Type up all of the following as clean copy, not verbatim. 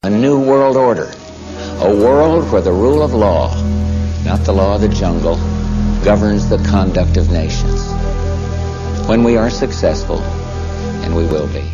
A new world order. A world where the rule of law, not the law of the jungle, governs the conduct of nations. When we are successful, and we will be.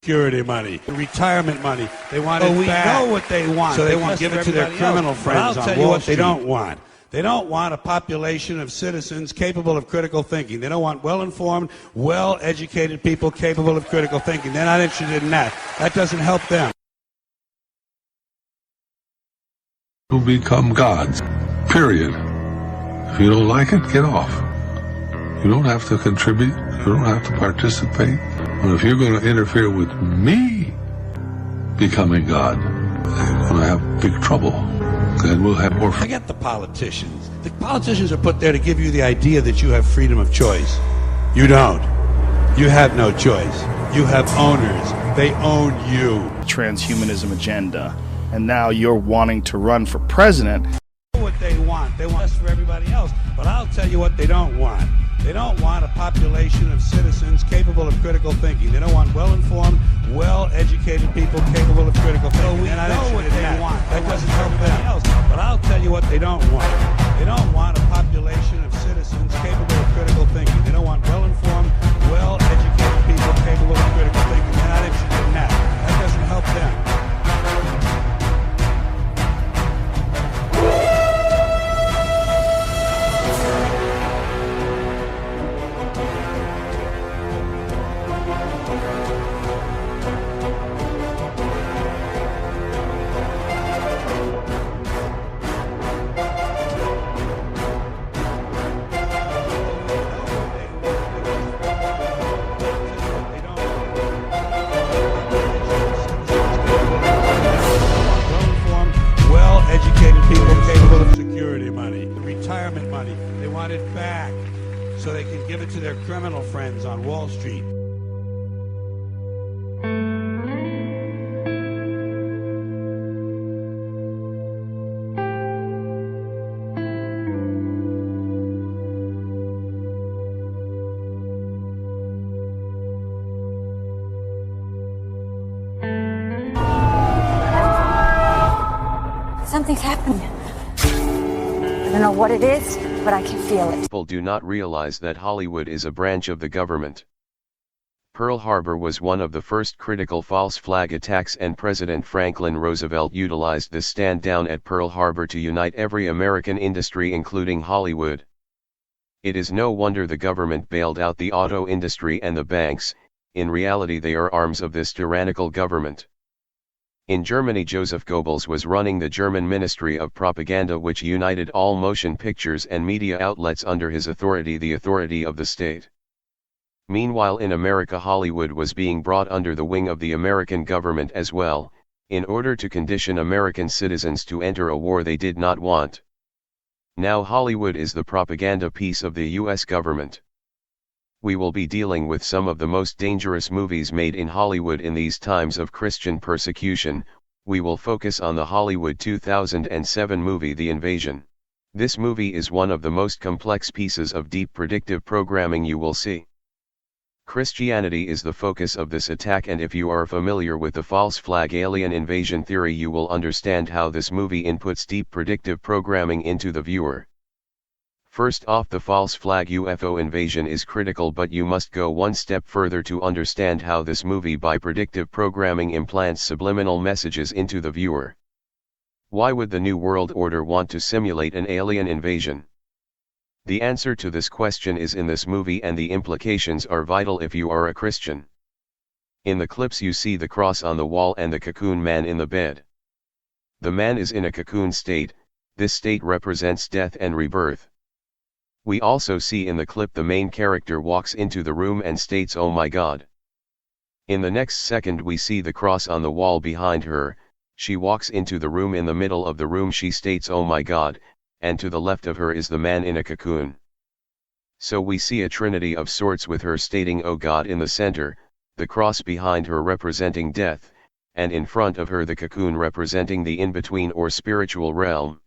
Security money, retirement money. They want it back. We know what they want. So they can give it to their criminal friends on Wall Street. I'll tell you what they don't want. They don't want a population of citizens capable of critical thinking. They don't want well-informed, well-educated people capable of critical thinking. They're not interested in that. That doesn't help them. To become gods. Period. If you don't like it, get off. You don't have to contribute. You don't have to participate. But if you're going to interfere with me becoming God, you're going to have big trouble. And we'll have more. Forget the politicians. The politicians are put there to give you the idea that you have freedom of choice. You don't. You have no choice. You have owners. They own you. Transhumanism agenda. And now you're wanting to run for president. What they want. They want us for everybody else. But I'll tell you what they don't want. They don't want a population of citizens capable of critical thinking. They don't want well-informed, well-educated people capable of critical thinking. We know what they want. That doesn't help them. But I'll tell you what they don't want. They don't want a population of citizens capable of critical thinking. They don't want well-informed, well-educated people capable of critical thinking. They're not interested in that. That doesn't help them. Retirement money. They want it back so they can give it to their criminal friends on Wall Street. Something's happening. I don't know what it is, but I can feel it. People do not realize that Hollywood is a branch of the government. Pearl Harbor was one of the first critical false flag attacks, and President Franklin Roosevelt utilized this stand down at Pearl Harbor to unite every American industry, including Hollywood. It is no wonder the government bailed out the auto industry and the banks. In reality, they are arms of this tyrannical government. In Germany, Joseph Goebbels was running the German Ministry of Propaganda, which united all motion pictures and media outlets under his authority, the authority of the state. Meanwhile, in America, Hollywood was being brought under the wing of the American government as well, in order to condition American citizens to enter a war they did not want. Now Hollywood is the propaganda piece of the US government. We will be dealing with some of the most dangerous movies made in Hollywood in these times of Christian persecution. We will focus on the Hollywood 2007 movie The Invasion. This movie is one of the most complex pieces of deep predictive programming you will see. Christianity is the focus of this attack, and if you are familiar with the false flag alien invasion theory, you will understand how this movie inputs deep predictive programming into the viewer. First off, the false flag UFO invasion is critical, but you must go one step further to understand how this movie by predictive programming implants subliminal messages into the viewer. Why would the New World Order want to simulate an alien invasion? The answer to this question is in this movie, and the implications are vital if you are a Christian. In the clips you see the cross on the wall and the cocoon man in the bed. The man is in a cocoon state. This state represents death and rebirth. We also see in the clip the main character walks into the room and states, "Oh my God." In the next second we see the cross on the wall behind her. She walks into the room. In the middle of the room she states, "Oh my God," and to the left of her is the man in a cocoon. So we see a trinity of sorts with her stating "O God" in the center, the cross behind her representing death, and in front of her the cocoon representing the in-between or spiritual realm.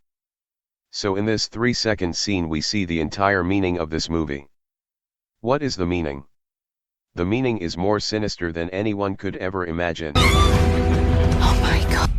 So in this 3-second scene we see the entire meaning of this movie. What is the meaning? The meaning is more sinister than anyone could ever imagine. Oh my God.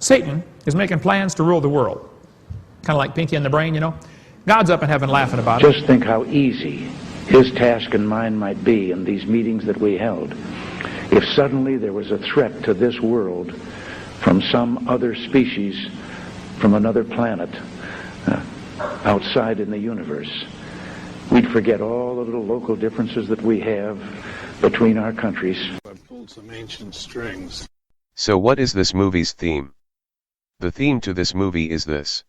Satan is making plans to rule the world. Kind of like Pinky and the Brain, you know. God's up in heaven laughing about it. Just think how easy his task and mine might be in these meetings that we held if suddenly there was a threat to this world from some other species, from another planet, outside in the universe. We'd forget all the little local differences that we have between our countries. I pulled some ancient strings. So what is this movie's theme? The theme to this movie is this.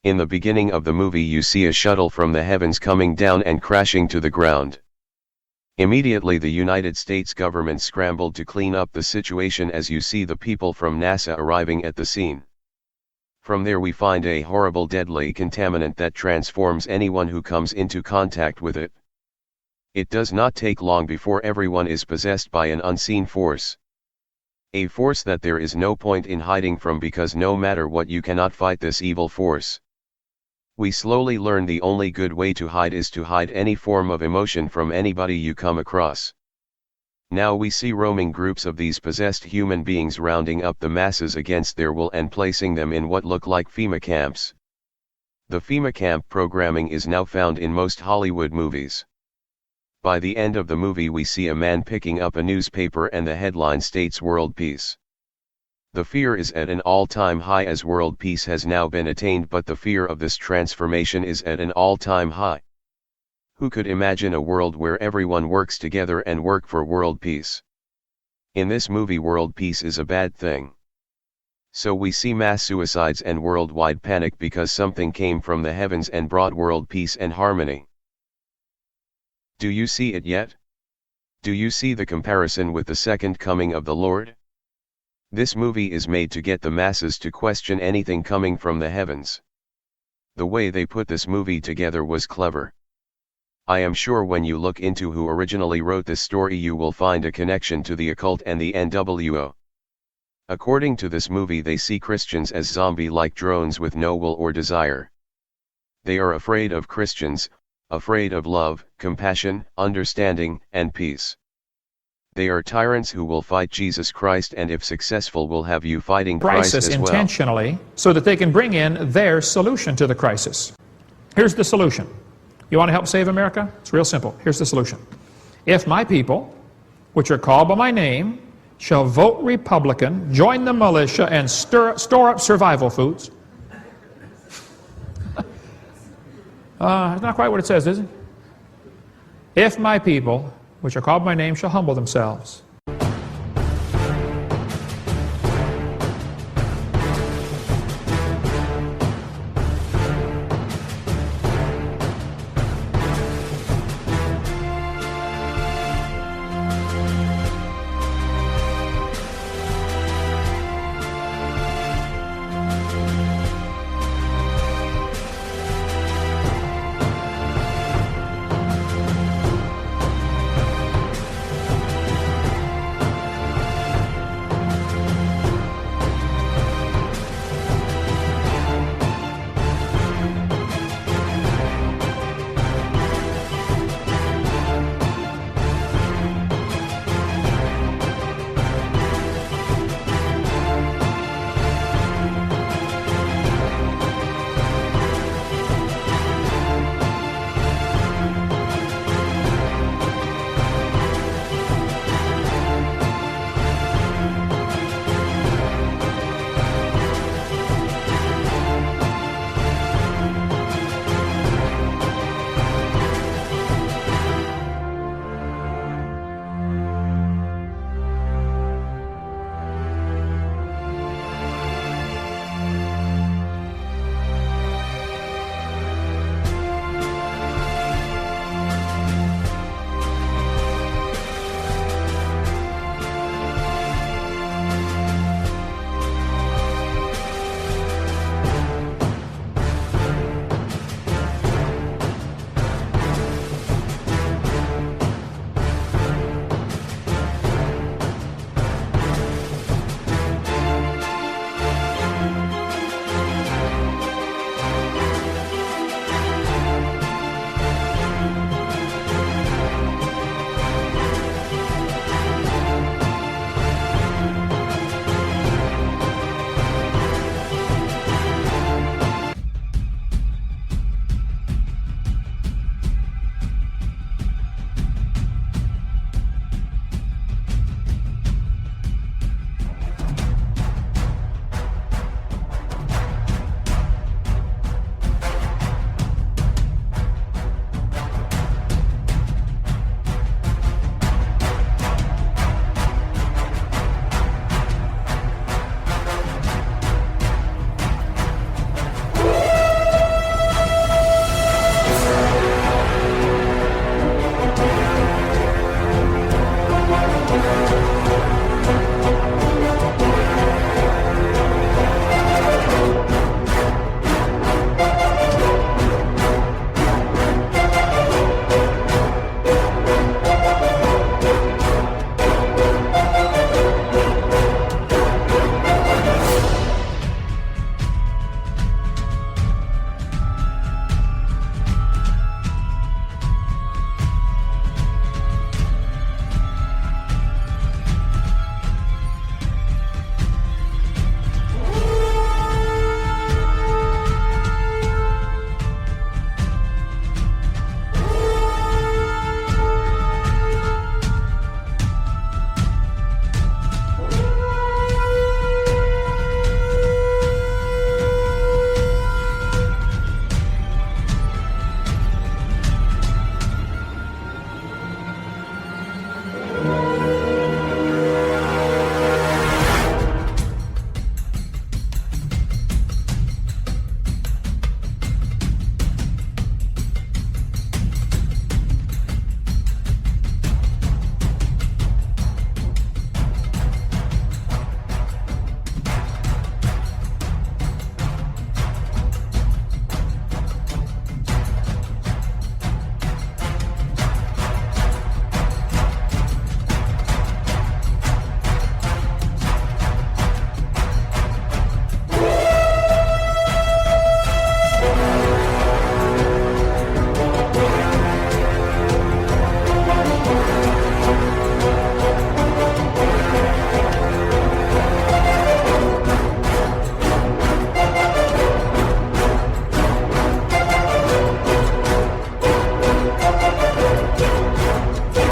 In the beginning of the movie you see a shuttle from the heavens coming down and crashing to the ground. Immediately the United States government scrambled to clean up the situation as you see the people from NASA arriving at the scene. From there we find a horrible deadly contaminant that transforms anyone who comes into contact with it. It does not take long before everyone is possessed by an unseen force. A force that there is no point in hiding from, because no matter what you cannot fight this evil force. We slowly learn the only good way to hide is to hide any form of emotion from anybody you come across. Now we see roaming groups of these possessed human beings rounding up the masses against their will and placing them in what look like FEMA camps. The FEMA camp programming is now found in most Hollywood movies. By the end of the movie we see a man picking up a newspaper and the headline states "World Peace." The fear is at an all-time high as world peace has now been attained, but the fear of this transformation is at an all-time high. Who could imagine a world where everyone works together and work for world peace? In this movie, world peace is a bad thing. So we see mass suicides and worldwide panic because something came from the heavens and brought world peace and harmony. Do you see it yet? Do you see the comparison with the second coming of the Lord? This movie is made to get the masses to question anything coming from the heavens. The way they put this movie together was clever. I am sure when you look into who originally wrote this story, you will find a connection to the occult and the NWO. According to this movie, they see Christians as zombie-like drones with no will or desire. They are afraid of Christians, afraid of love, compassion, understanding, and peace. They are tyrants who will fight Jesus Christ, and if successful will have you fighting Christ as well. Intentionally, so that they can bring in their solution to the crisis. Here's the solution. You want to help save America? It's real simple. Here's the solution. If my people, which are called by my name, shall vote Republican, join the militia, and store up survival foods. It's not quite what it says, is it? If my people, which are called by my name, shall humble themselves.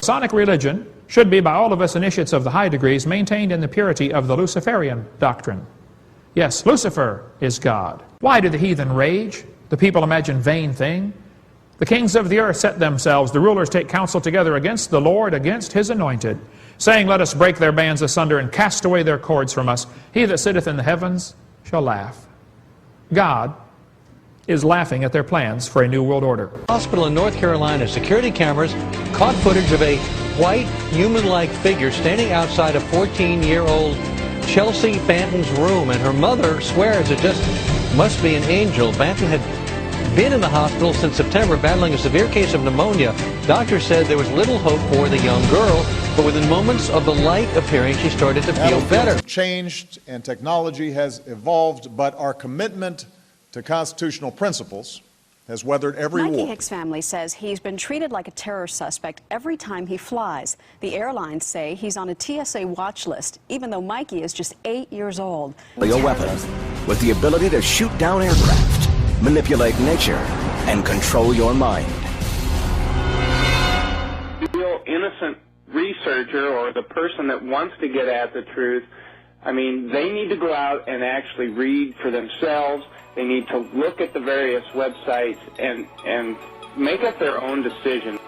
Masonic religion should be, by all of us initiates of the high degrees, maintained in the purity of the Luciferian doctrine. Yes, Lucifer is God. Why do the heathen rage? The people imagine vain thing. The kings of the earth set themselves, the rulers take counsel together against the Lord, against his anointed, saying, let us break their bands asunder and cast away their cords from us. He that sitteth in the heavens shall laugh. God is laughing at their plans for a new world order. Hospital in North Carolina, security cameras caught footage of a white, human-like figure standing outside a 14-year-old Chelsea Banton's room, and her mother swears it just must be an angel. Banton had been in the hospital since September battling a severe case of pneumonia. Doctors said there was little hope for the young girl, but within moments of the light appearing, she started to feel better. Changed and technology has evolved, but our commitment to constitutional principles has weathered every Mikey war. Hicks' family says he's been treated like a terror suspect every time he flies. The airlines say he's on a TSA watch list, even though Mikey is just 8 years old. A weapon with the ability to shoot down aircraft, manipulate nature, and control your mind. The real innocent researcher or the person that wants to get at the truth, I mean, they need to go out and actually read for themselves. They need to look at the various websites and make up their own decision.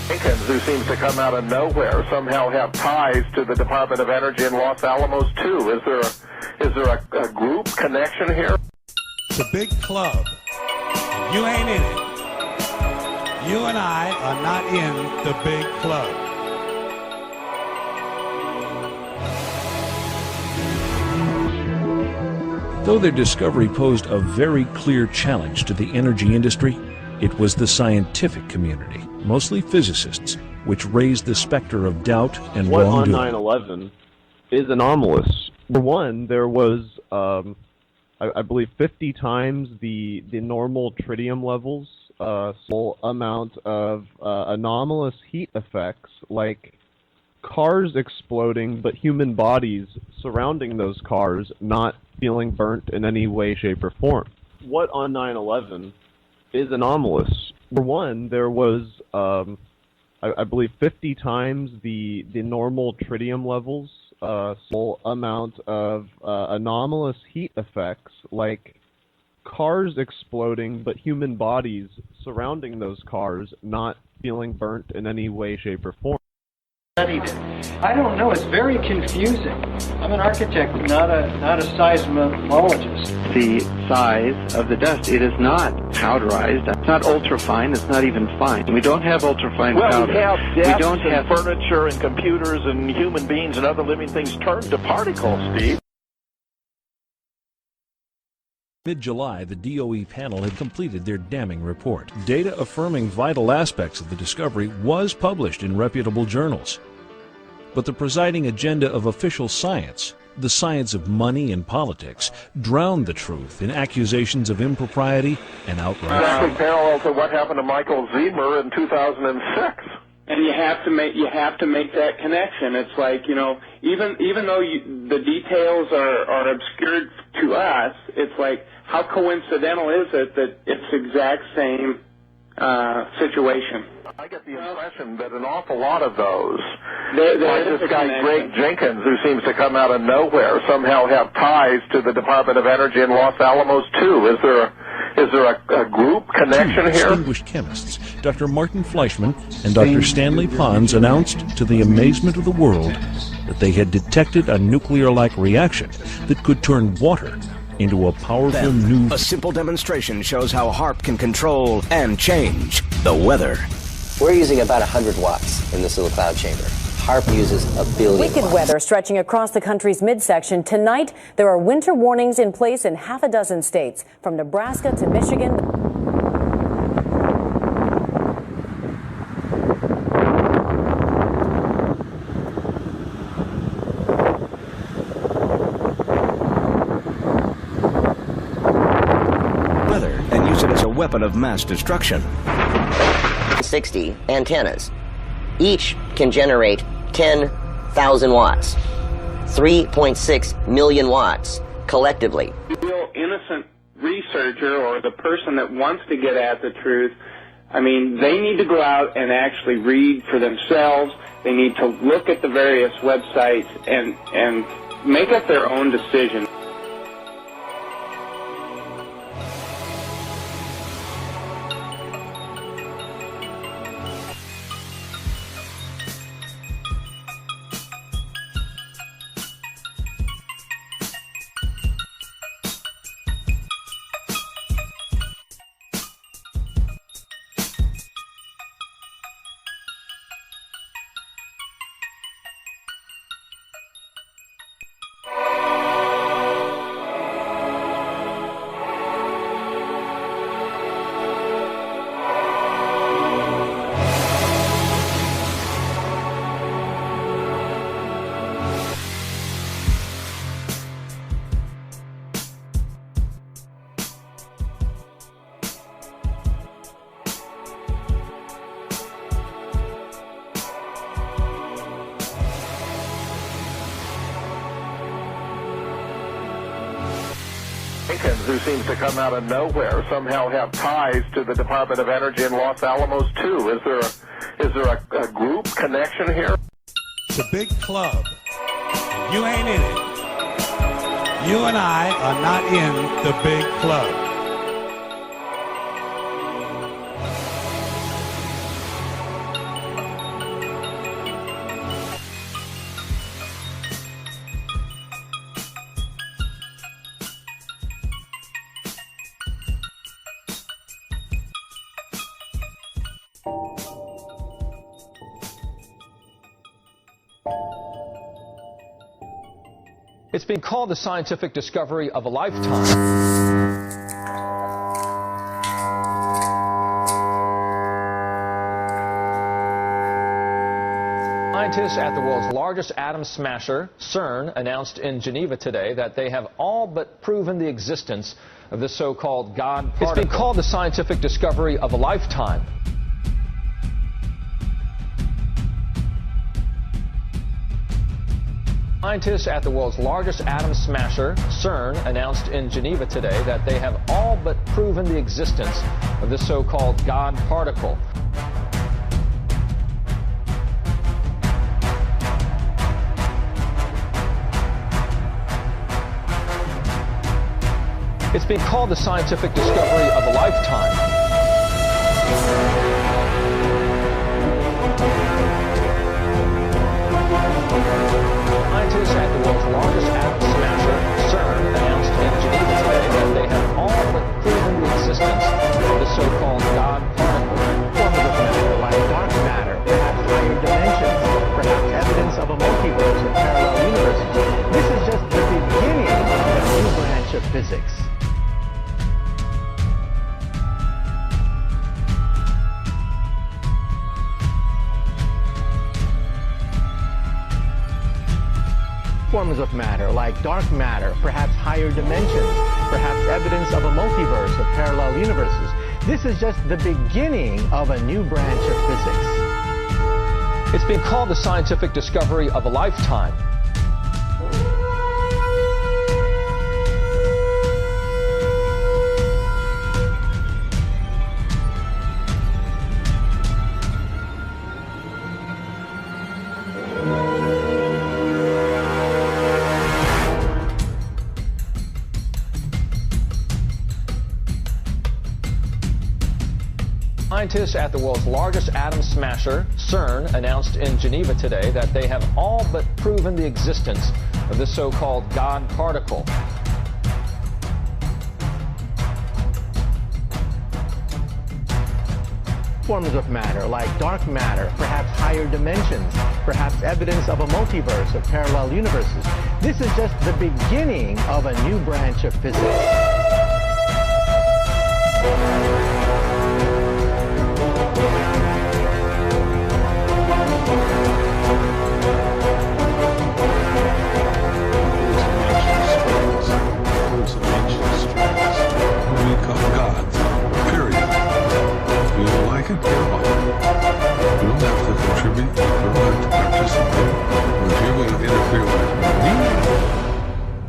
Jenkins, who seems to come out of nowhere, somehow have ties to the Department of Energy in Los Alamos too. Is there a group connection here? The big club. You ain't in it. You and I are not in the big club. Though their discovery posed a very clear challenge to the energy industry, it was the scientific community, mostly physicists, which raised the specter of doubt and wrongdoing. What on 9/11 is anomalous. For one, there was, I believe, 50 times the normal tritium levels, small amount of anomalous heat effects, like cars exploding, but human bodies surrounding those cars not feeling burnt in any way, shape, or form. What on 9/11 is anomalous. For one, there was, I believe, 50 times the normal tritium levels, small amount of anomalous heat effects, like cars exploding, but human bodies surrounding those cars not feeling burnt in any way, shape, or form. I don't know. It's very confusing. I'm an architect, not a seismologist. The size of the dust, it is not powderized. It's not ultrafine. It's not even fine. We don't have ultrafine powder. We have desks we don't have furniture and computers and human beings and other living things turned to particles, Steve. Mid-July, the DOE panel had completed their damning report. Data affirming vital aspects of the discovery was published in reputable journals. But the presiding agenda of official science, the science of money and politics, drowned the truth in accusations of impropriety and outrage. Exactly parallel to what happened to Michael Ziemer in 2006. And you have to make that connection. It's like, you know, even though the details are obscured to us, it's like, how coincidental is it that it's the exact same situation? I get the impression that an awful lot of those, like this guy Greg Jenkins, who seems to come out of nowhere, somehow have ties to the Department of Energy in Los Alamos too. a group connection Two here? distinguished chemists, Dr. Martin Fleischmann and Dr. Stanley Pons, announced to the amazement of the world that they had detected a nuclear-like reaction that could turn water into a powerful new... A simple demonstration shows how HAARP can control and change the weather. We're using about 100 watts in this little cloud chamber. HAARP uses a billion Wicked watts. weather stretching across the country's midsection. Tonight, there are winter warnings in place in half a dozen states, from Nebraska to Michigan. Weather and use it as a weapon of mass destruction. 60 antennas. Each can generate 10,000 watts. 3.6 million watts collectively. The real innocent researcher or the person that wants to get at the truth, I mean, they need to go out and actually read for themselves. They need to look at the various websites and make up their own decision. Who seems to come out of nowhere somehow have ties to the Department of Energy in Los Alamos too. Is there a group connection here? It's a big club. You ain't in it. You and I are not in the big club. It's been called the scientific discovery of a lifetime. Scientists at the world's largest atom smasher, CERN, announced in Geneva today that they have all but proven the existence of the so-called God particle. It's been called the scientific discovery of a lifetime. Scientists at the world's largest atom smasher, CERN, announced in Geneva today that they have all but proven the existence of the so-called God particle. It's been called the scientific discovery of a lifetime. Scientists at the world's largest atom smasher, CERN, announced in Geneva today that they have all but proven the existence of the so-called God particle. Forms of matter like dark matter, perhaps higher dimensions, perhaps evidence of a multiverse or parallel universes. This is just the beginning of a new branch of physics. Forms of matter like dark matter, perhaps higher dimensions, perhaps evidence of a multiverse of parallel universes. This is just the beginning of a new branch of physics. It's been called the scientific discovery of a lifetime. Scientists at the world's largest atom smasher, CERN, announced in Geneva today that they have all but proven the existence of the so-called God particle. Forms of matter, like dark matter, perhaps higher dimensions, perhaps evidence of a multiverse of parallel universes. This is just the beginning of a new branch of physics. Become gods. Period. If you don't like it, get off. You don't have to contribute. You don't have to participate. But if you're going to interfere with me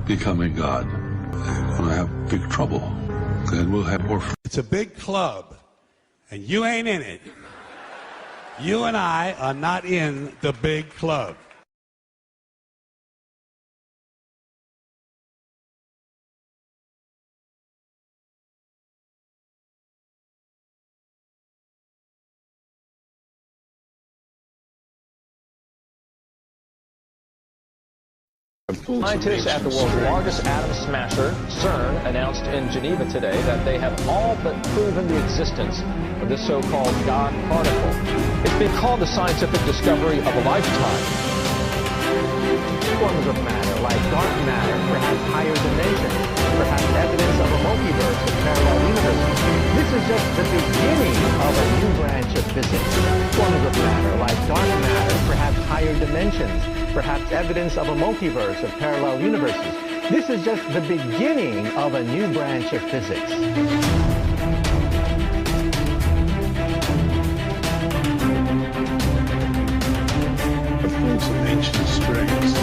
becoming God, you're going to have big trouble. And we'll have more. It's a big club, and you ain't in it. You and I are not in the big club. Scientists at the world's largest atom smasher, CERN, announced in Geneva today that they have all but proven the existence of this so-called God particle. It's been called the scientific discovery of a lifetime. Forms of matter, like dark matter, perhaps higher dimensions, perhaps evidence of a multiverse of parallel universes. This is just the beginning of a new branch of physics. Forms of matter, like dark matter, perhaps higher dimensions, perhaps evidence of a multiverse of parallel universes. This is just the beginning of a new branch of physics. Some ancient strings.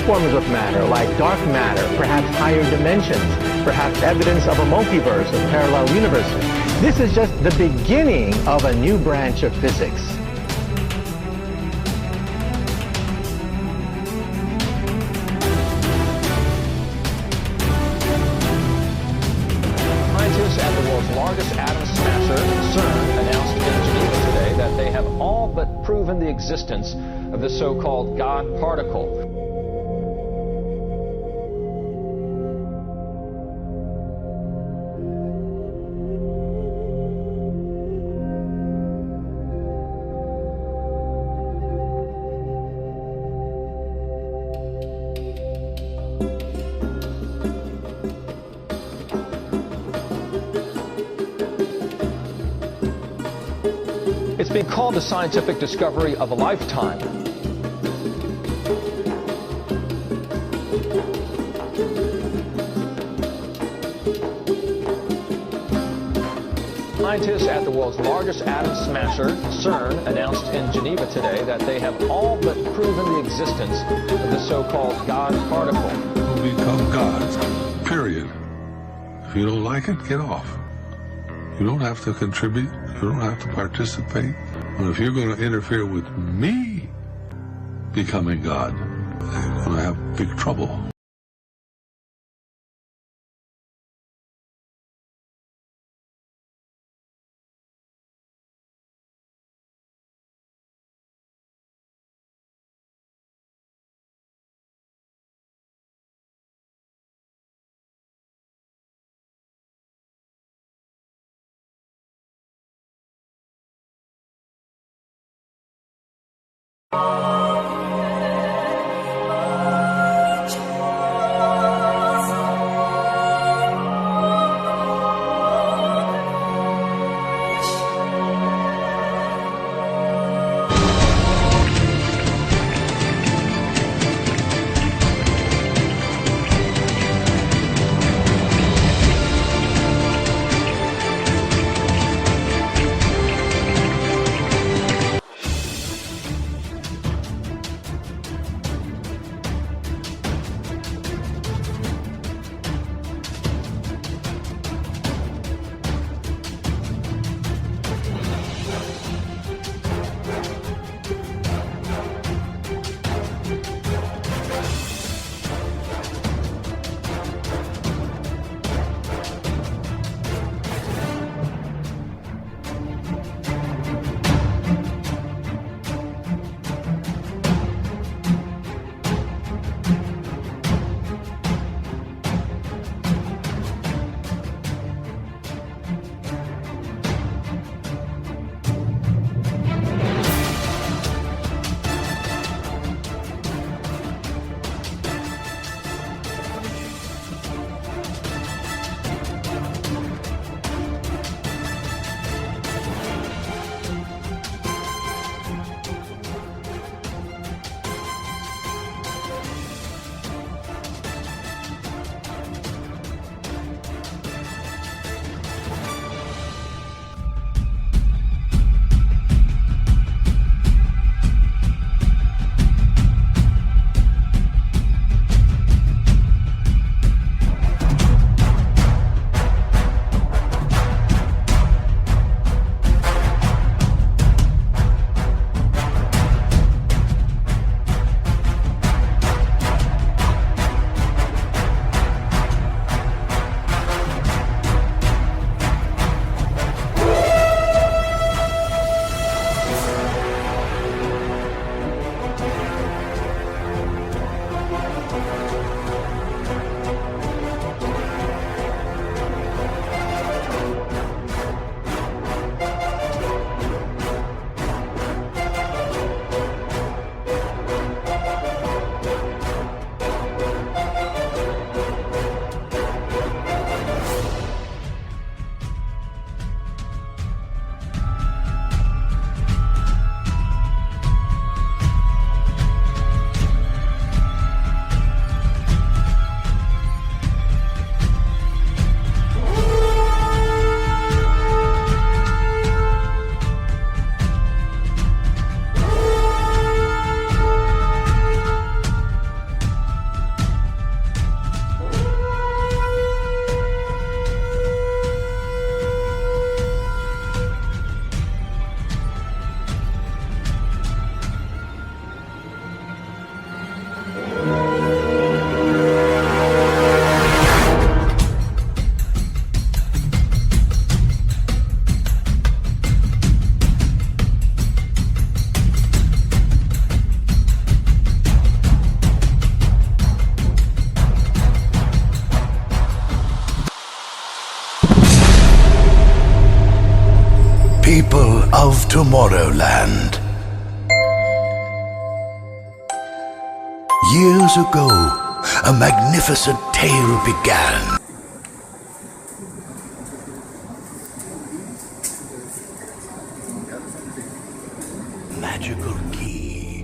Forms of matter, like dark matter, perhaps higher dimensions, perhaps evidence of a multiverse of parallel universes. This is just the beginning of a new branch of physics. Scientists at the world's largest atom smasher, CERN, announced in Geneva today that they have all but proven the existence of the so-called God particle. It's been called the scientific discovery of a lifetime. Scientists at the world's largest atom smasher, CERN, announced in Geneva today that they have all but proven the existence of the so-called God particle. We'll become gods. Period. If you don't like it, get off. You don't have to contribute. You don't have to participate. But if you're going to interfere with me becoming God, you're going to have big trouble. Tomorrowland. Years ago, a magnificent tale began. Magical key.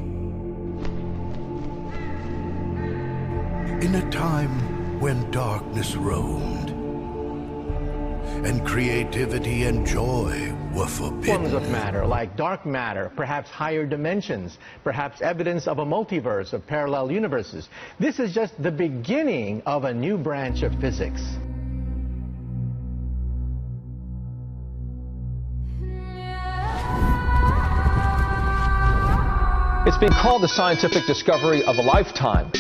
In a time when darkness roamed, and creativity and joy were forbidden. Forms of matter, like dark matter, perhaps higher dimensions, perhaps evidence of a multiverse of parallel universes. This is just the beginning of a new branch of physics. It's been called the scientific discovery of a lifetime.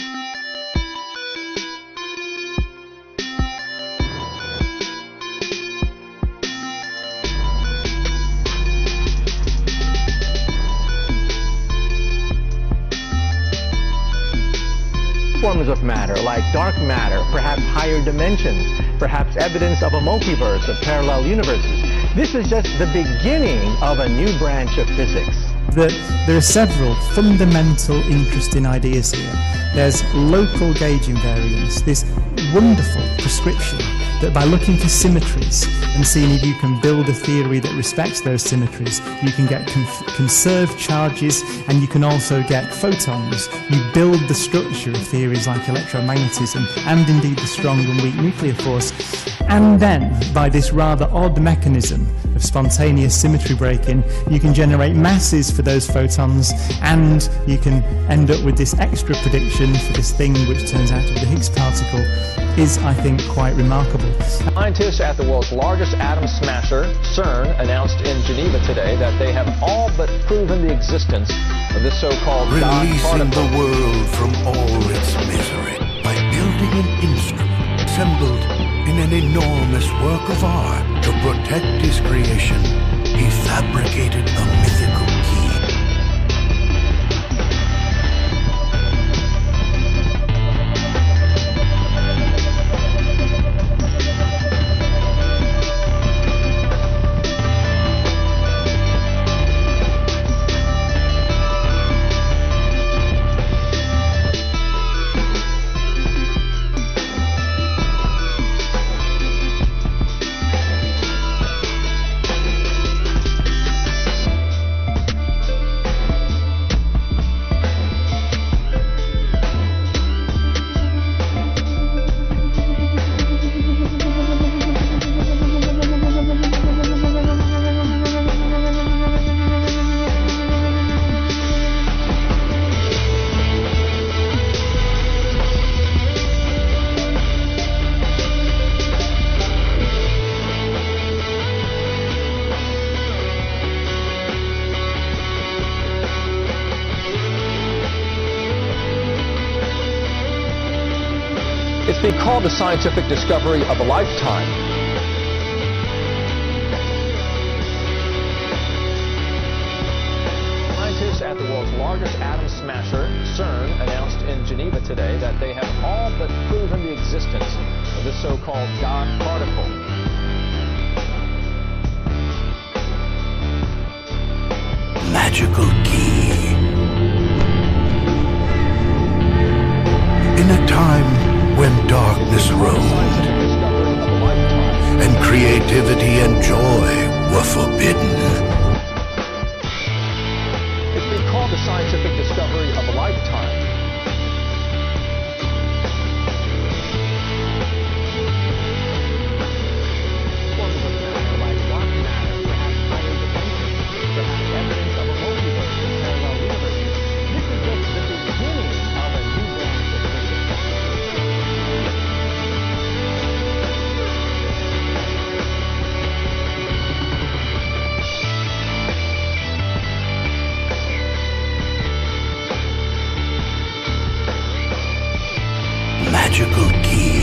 Forms of matter, like dark matter, perhaps higher dimensions, perhaps evidence of a multiverse of parallel universes. This is just the beginning of a new branch of physics. That there are several fundamental interesting ideas here. There's local gauge invariance, this wonderful prescription that by looking for symmetries and seeing if you can build a theory that respects those symmetries, you can get conserved charges and you can also get photons. You build the structure of theories like electromagnetism and indeed the strong and weak nuclear force. And then, by this rather odd mechanism of spontaneous symmetry breaking, you can generate masses for those photons and you can end up with this extra prediction for this thing which turns out to be the Higgs particle is, I think, quite remarkable. Scientists at the world's largest atom smasher, CERN, announced in Geneva today that they have all but proven the existence of this so-called God Releasing particle. the world from all its misery by building an instrument assembled in an enormous work of art. To protect his creation, he fabricated a mythical key. It's been called the scientific discovery of a lifetime. Scientists at the world's largest atom smasher, CERN, announced in Geneva today that they have all but proven the existence of this so-called God particle. Magical key. In a time when darkness roamed, and creativity and joy were forbidden. It's been called the scientific discovery of a lifetime. Magical key.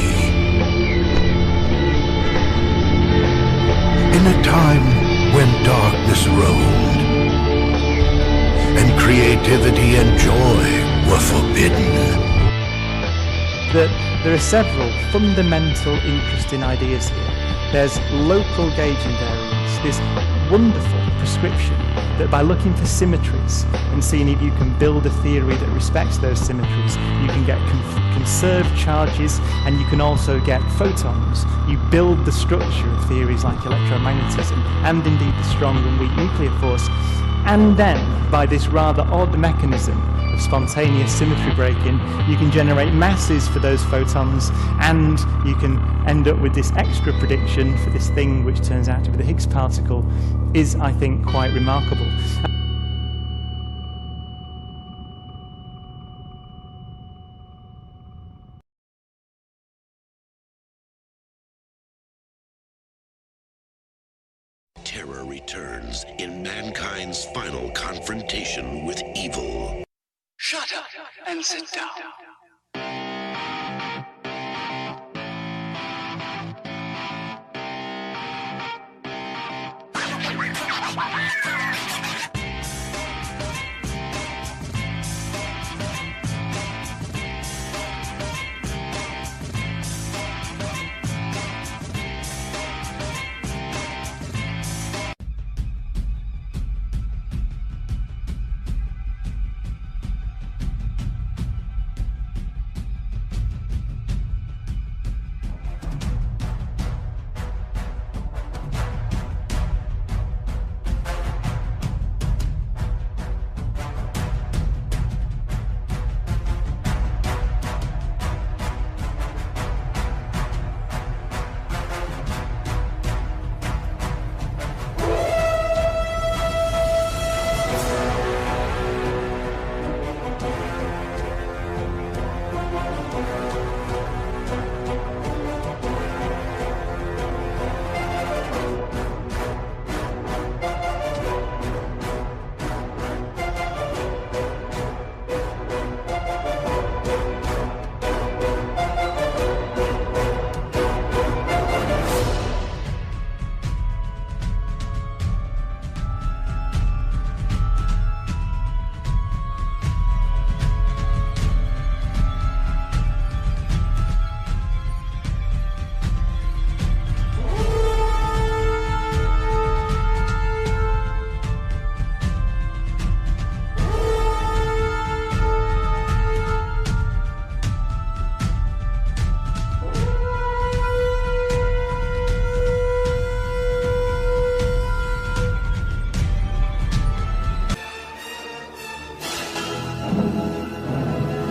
In a time when darkness roamed, and creativity and joy were forbidden. That there are several fundamental interesting ideas here. There's local gauge invariance, this wonderful prescription that by looking for symmetries and seeing if you can build a theory that respects those symmetries, you can get conserved charges, and you can also get photons. You build the structure of theories like electromagnetism and indeed the strong and weak nuclear force. And then, by this rather odd mechanism of spontaneous symmetry breaking, you can generate masses for those photons, and you can end up with this extra prediction for this thing which turns out to be the Higgs particle, is, I think, quite remarkable. Terror returns in mankind's final confrontation with evil. Shut up and sit down.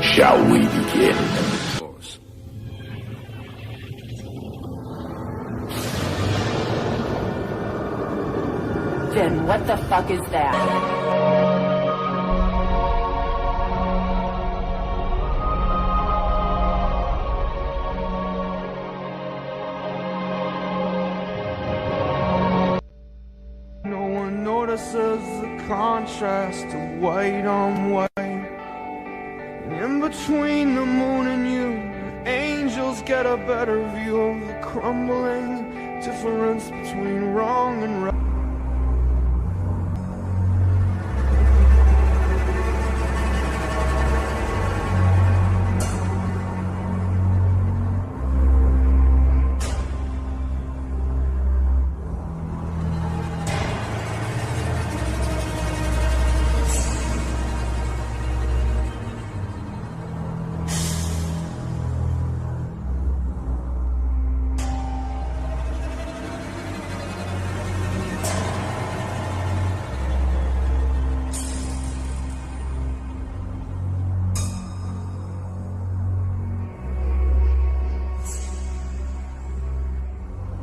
Shall we begin? Then what the fuck is that? No one notices the contrast of white on white. In between the moon and you, angels get a better view of the crumbling difference between wrong and right.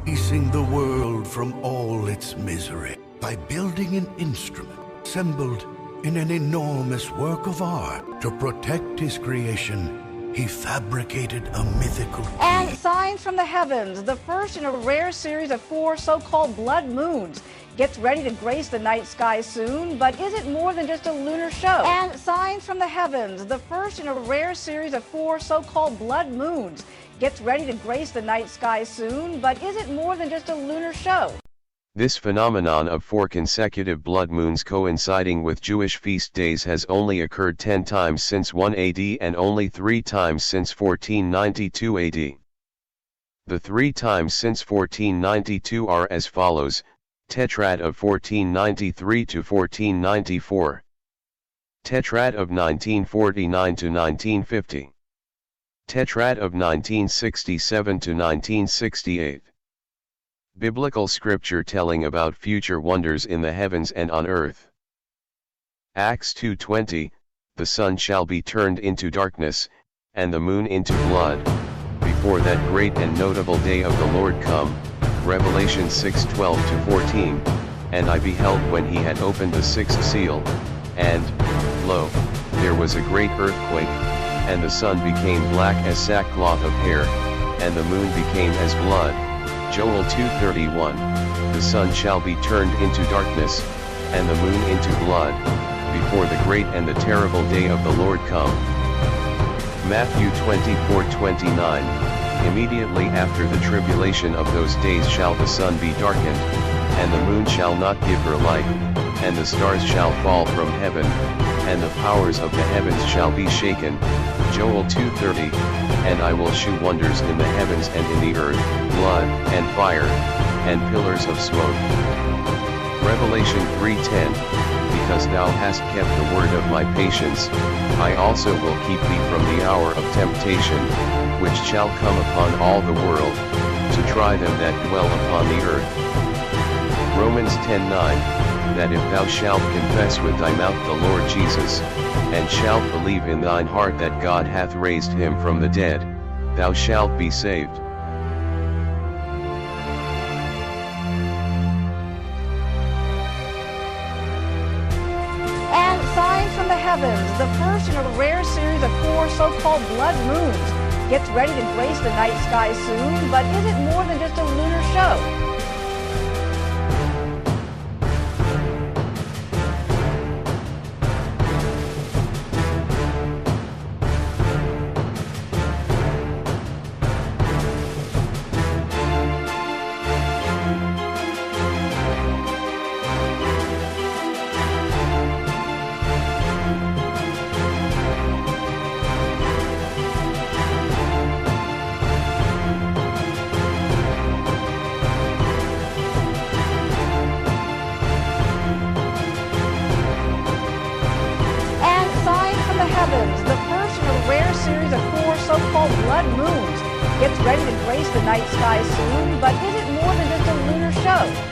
Releasing the world from all its misery by building an instrument assembled in an enormous work of art. To protect his creation, he fabricated a mythical And signs from the heavens, the first in a rare series of 4 so-called blood moons. Gets ready to grace the night sky soon, but is it more than just a lunar show? And signs from the heavens, the first in a rare series of 4 so-called blood moons. Gets ready to grace the night sky soon, but is it more than just a lunar show? This phenomenon of 4 consecutive blood moons coinciding with Jewish feast days has only occurred 10 times since 1 AD and only 3 times since 1492 AD. The 3 times since 1492 are as follows: Tetrad of 1493 to 1494. Tetrad of 1949 to 1950. Tetrad of 1967 to 1968. Biblical scripture telling about future wonders in the heavens and on earth. Acts 2:20, the sun shall be turned into darkness, and the moon into blood, before that great and notable day of the Lord come. Revelation 6:12 to 14, and I beheld when he had opened the sixth seal, and, lo, there was a great earthquake, and the sun became black as sackcloth of hair, and the moon became as blood. Joel 2:31, the sun shall be turned into darkness, and the moon into blood, before the great and the terrible day of the Lord come. Matthew 24:29, immediately after the tribulation of those days shall the sun be darkened, and the moon shall not give her light, and the stars shall fall from heaven, and the powers of the heavens shall be shaken. Joel 2:30, and I will shew wonders in the heavens and in the earth, blood, and fire, and pillars of smoke. Revelation 3:10, because thou hast kept the word of my patience, I also will keep thee from the hour of temptation, which shall come upon all the world, to try them that dwell upon the earth. Romans 10:9, that if thou shalt confess with thy mouth the Lord Jesus, and shalt believe in thine heart that God hath raised him from the dead, thou shalt be saved. And signs from the heavens, the first in a rare series of 4 so-called blood moons, gets ready to grace the night sky soon, but is it more than just a lunar show? The first in a rare series of 4 so-called blood moons, gets ready to grace the night sky soon, but is it more than just a lunar show?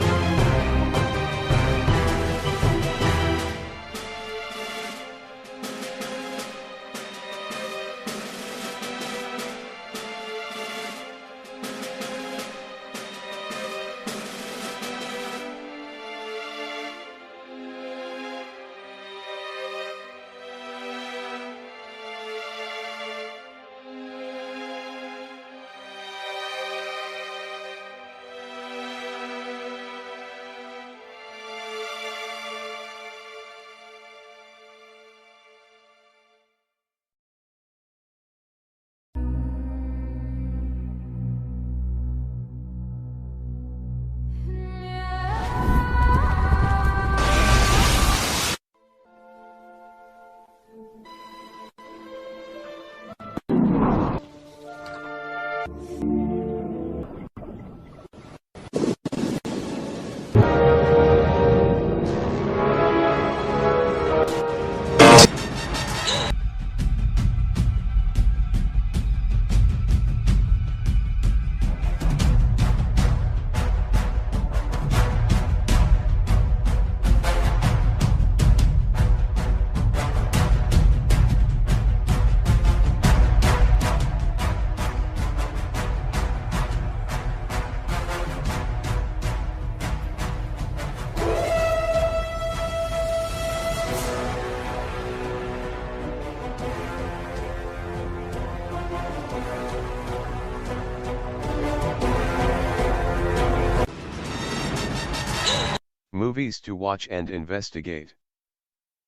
Movies to watch and investigate.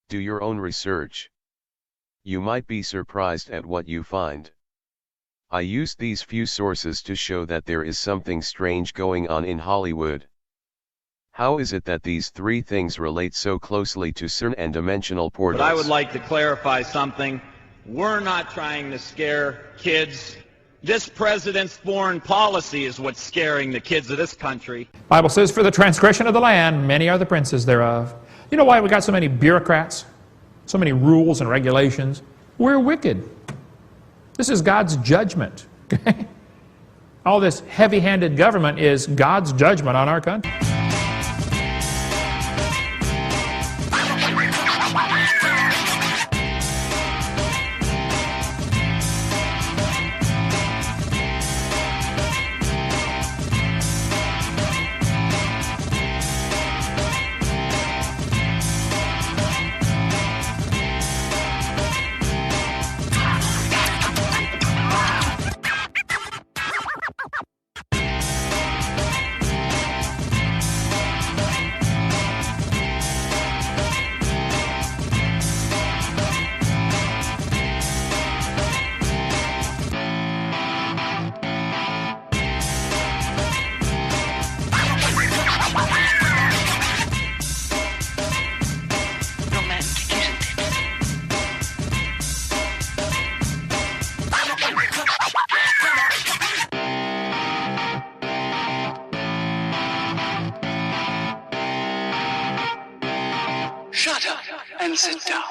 Do your own research. You might be surprised at what you find. I used these few sources to show that there is something strange going on in Hollywood. How is it that these 3 things relate so closely to CERN and dimensional portals? But I would like to clarify something. We're not trying to scare kids This president's foreign policy is what's scaring the kids of this country. Bible says, for the transgression of the land, many are the princes thereof. You know why we got so many bureaucrats? So many rules and regulations? We're wicked. This is God's judgment. Okay? All this heavy-handed government is God's judgment on our country. Shut up and sit down.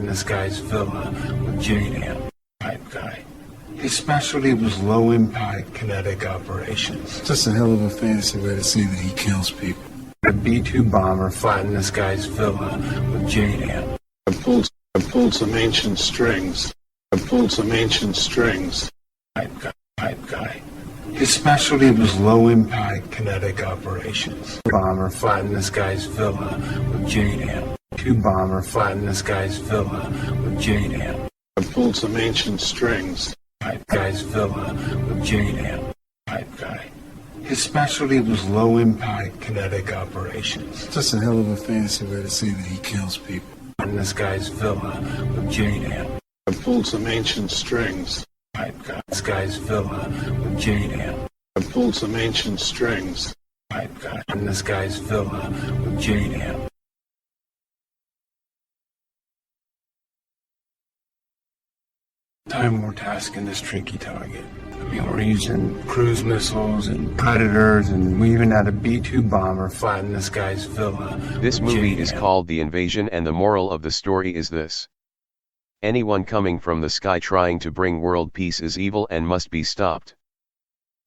This guy's villa with JDM type guy. His specialty was low impact kinetic operations. Just a hell of a fancy way to say that he kills people. A B-2 bomber flying this guy's villa with JDAM. I pulled some ancient strings. Hype guy. His specialty was low-impact kinetic operations. Bomber flying this guy's villa with JDAM. Bomber flying this guy's villa with JDAM. I pulled some ancient strings. Hype guy's villa with JDAM. Hype guy. His specialty was low-impact kinetic operations. Just a hell of a fancy way to say that he kills people. In this guy's villa with JDAM. I pulled some ancient strings. Hype guy. This guy's villa with JDAM. I pulled some ancient strings. Hype guy. In this guy's villa with JDAM. Time we're tasking this tricky target. I mean, we're using cruise missiles and predators, and we even had a B-2 bomber flying this guy's villa. This movie is called The Invasion, and the moral of the story is this. Anyone coming from the sky trying to bring world peace is evil and must be stopped.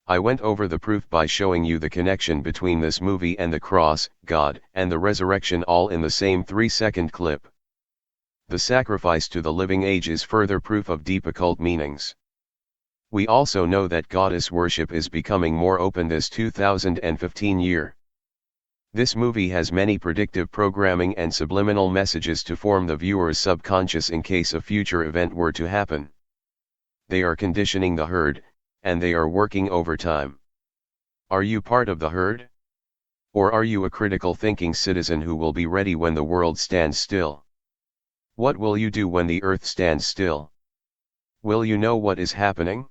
I went over the proof by showing you the connection between this movie and the cross, God, and the resurrection all in the same 3-second clip. The sacrifice to the living age is further proof of deep occult meanings. We also know that goddess worship is becoming more open this 2015 year. This movie has many predictive programming and subliminal messages to form the viewer's subconscious in case a future event were to happen. They are conditioning the herd, and they are working overtime. Are you part of the herd? Or are you a critical thinking citizen who will be ready when the world stands still? What will you do when the earth stands still? Will you know what is happening?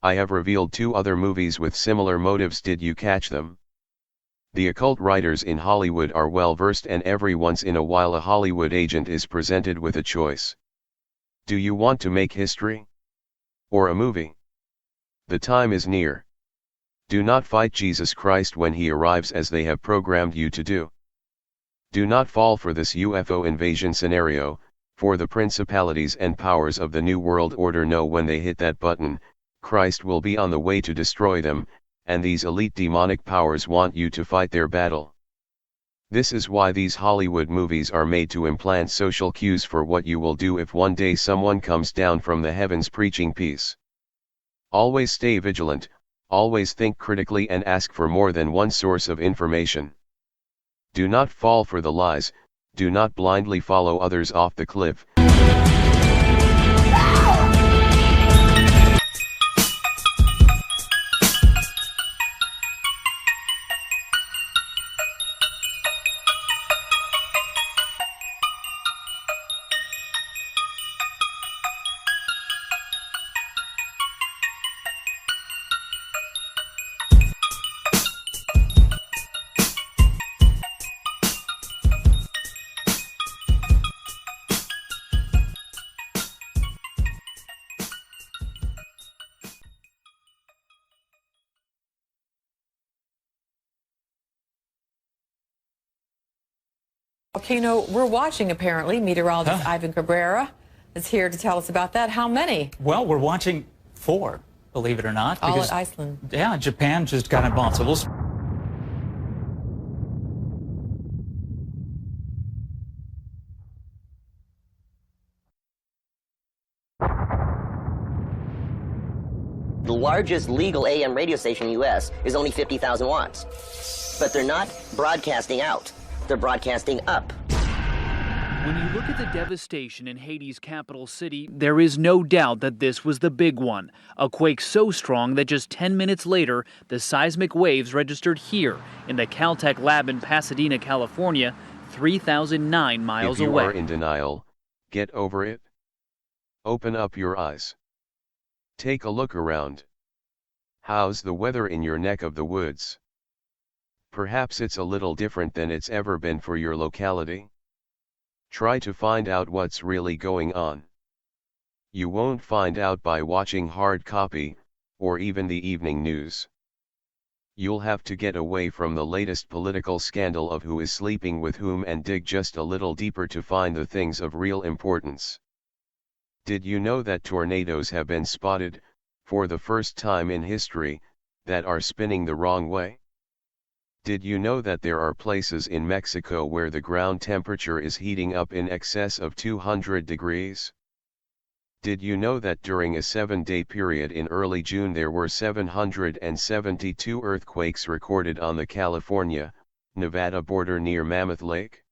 I have revealed 2 other movies with similar motives. Did you catch them? The occult writers in Hollywood are well versed, and every once in a while a Hollywood agent is presented with a choice. Do you want to make history? Or a movie? The time is near. Do not fight Jesus Christ when he arrives as they have programmed you to do. Do not fall for this UFO invasion scenario, for the principalities and powers of the New World Order know when they hit that button, Christ will be on the way to destroy them, and these elite demonic powers want you to fight their battle. This is why these Hollywood movies are made to implant social cues for what you will do if one day someone comes down from the heavens preaching peace. Always stay vigilant, always think critically and ask for more than one source of information. Do not fall for the lies, do not blindly follow others off the cliff. Volcano we're watching, apparently. Meteorologist Ivan Cabrera is here to tell us about that. How many? Well, we're watching 4, believe it or not. All at Iceland. Yeah, Japan just got involved. So we'll... The largest legal AM radio station in the U.S. is only 50,000 watts. But they're not broadcasting out. They're broadcasting up. When you look at the devastation in Haiti's capital city, there is no doubt that this was the big one. A quake so strong that just 10 minutes later, the seismic waves registered here in the Caltech lab in Pasadena, California, 3,009 miles away. If you are in denial, get over it. Open up your eyes. Take a look around. How's the weather in your neck of the woods? Perhaps it's a little different than it's ever been for your locality. Try to find out what's really going on. You won't find out by watching hard copy, or even the evening news. You'll have to get away from the latest political scandal of who is sleeping with whom and dig just a little deeper to find the things of real importance. Did you know that tornadoes have been spotted, for the first time in history, that are spinning the wrong way? Did you know that there are places in Mexico where the ground temperature is heating up in excess of 200 degrees? Did you know that during a 7-day period in early June there were 772 earthquakes recorded on the California, Nevada border near Mammoth Lake?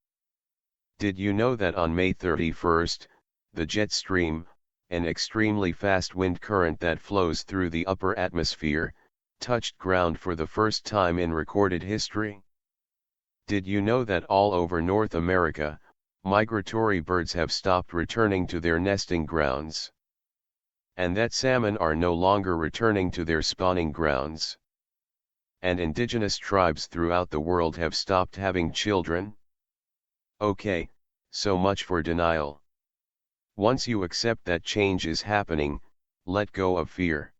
Did you know that on May 31st, the jet stream, an extremely fast wind current that flows through the upper atmosphere, touched ground for the first time in recorded history? Did you know that all over North America, migratory birds have stopped returning to their nesting grounds? And that salmon are no longer returning to their spawning grounds? And indigenous tribes throughout the world have stopped having children? Okay, so much for denial. Once you accept that change is happening, let go of fear.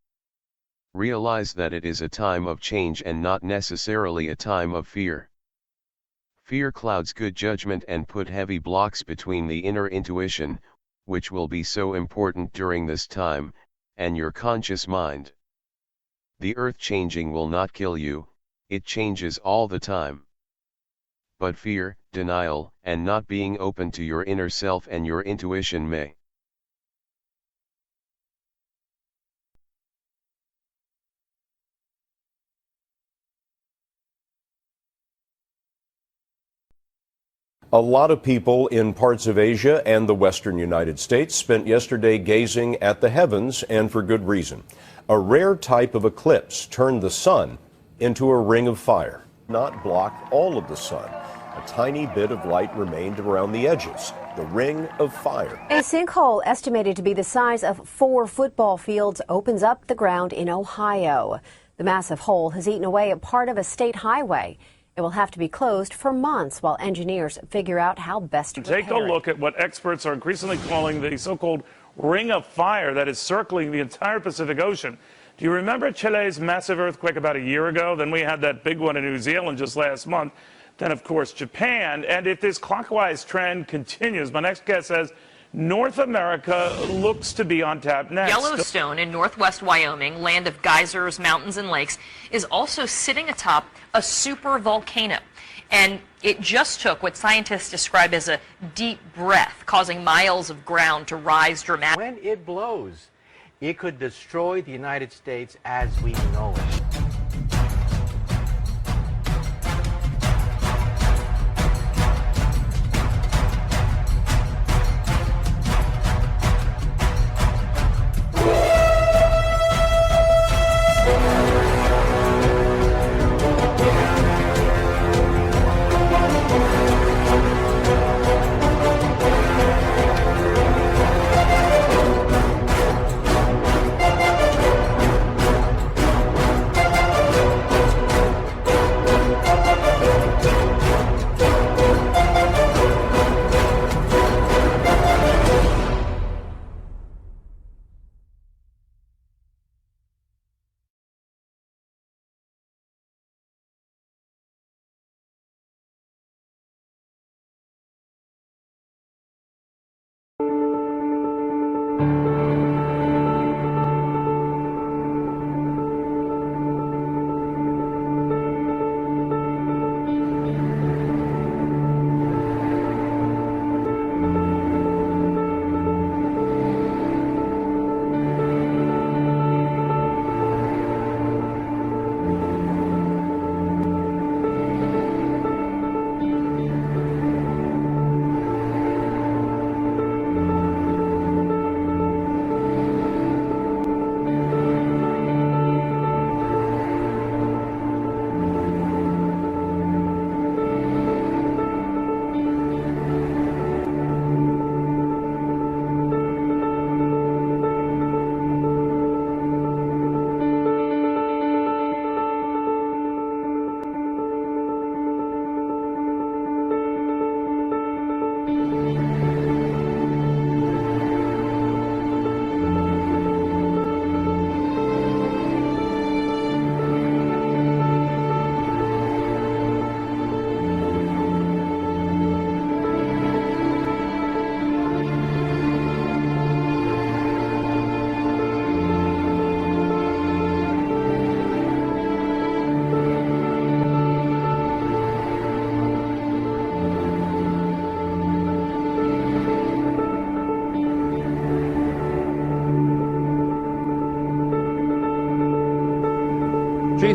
Realize that it is a time of change and not necessarily a time of fear. Fear clouds good judgment and put heavy blocks between the inner intuition, which will be so important during this time, and your conscious mind. The earth changing will not kill you, it changes all the time. But fear, denial, and not being open to your inner self and your intuition may. A lot of people in parts of Asia and the western United States spent yesterday gazing at the heavens, and for good reason. A rare type of eclipse turned the sun into a ring of fire. Not blocked all of the sun. A tiny bit of light remained around the edges. The ring of fire. A sinkhole estimated to be the size of 4 football fields opens up the ground in Ohio. The massive hole has eaten away at part of a state highway. It will have to be closed for months while engineers figure out how best to take a look at what experts are increasingly calling the so-called ring of fire that is circling the entire Pacific Ocean. Do you remember Chile's massive earthquake about a year ago? Then we had that big one in New Zealand just last month. Then, of course, Japan. And if this clockwise trend continues, my next guest says North America looks to be on tap next. Yellowstone in northwest Wyoming, land of geysers, mountains, and lakes, is also sitting atop a super volcano. And it just took what scientists describe as a deep breath, causing miles of ground to rise dramatically. When it blows, it could destroy the United States as we know it.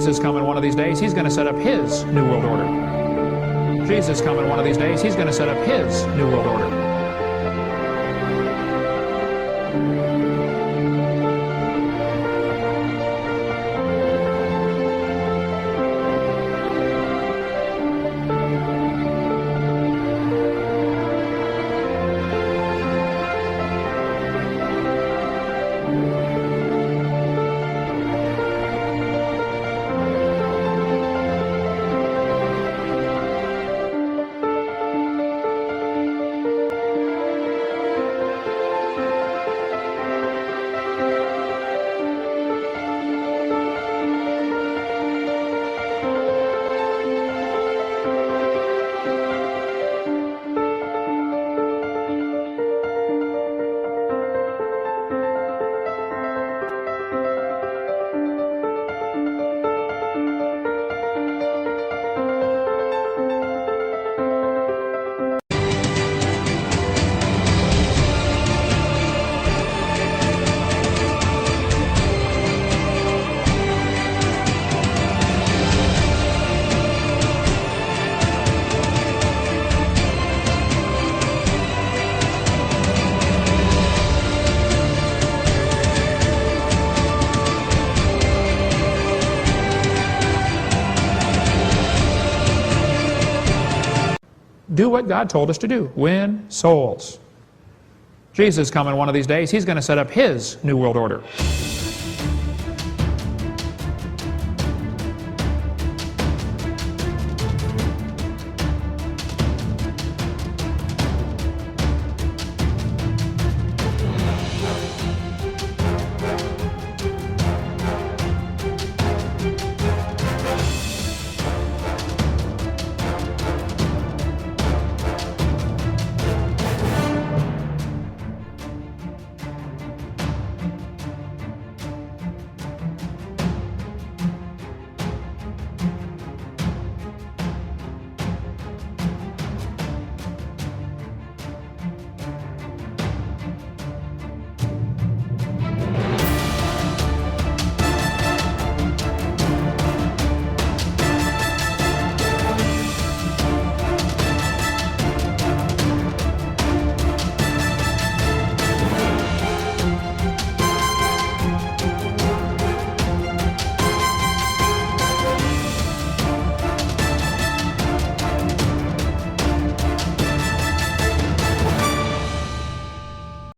Jesus coming one of these days. He's going to set up his new world order. Jesus coming one of these days. He's going to set up his new world order. Do what God told us to do. Win souls. Jesus coming one of these days. He's going to set up his new world order.